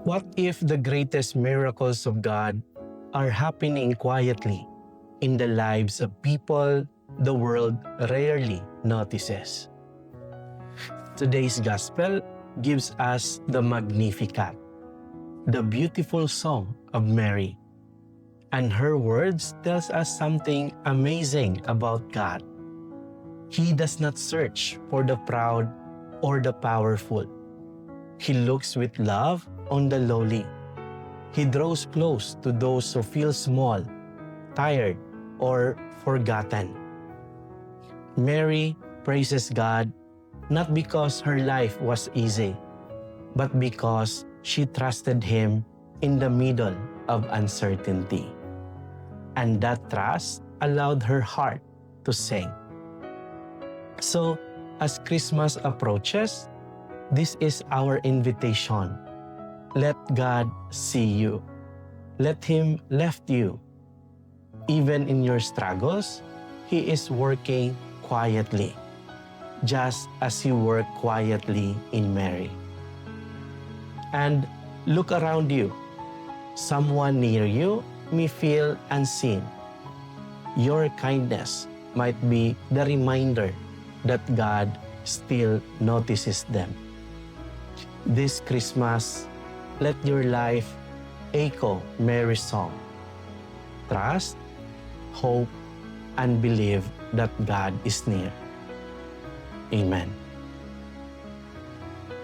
What if the greatest miracles of God are happening quietly in the lives of people the world rarely notices? Today's Gospel gives us the Magnificat, the beautiful song of Mary. And her words tells us something amazing about God. He does not search for the proud or the powerful. He looks with love on the lowly. He draws close to those who feel small, tired, or forgotten. Mary praises God not because her life was easy, but because she trusted Him in the middle of uncertainty. And that trust allowed her heart to sing. So, as Christmas approaches, this is our invitation. Let God see you. Let Him lift you. Even in your struggles, He is working quietly, just as He worked quietly in Mary. And look around you. Someone near you may feel unseen. Your kindness might be the reminder that God still notices them. This Christmas, let your life echo Mary's song. Trust, hope, and believe that God is near. Amen.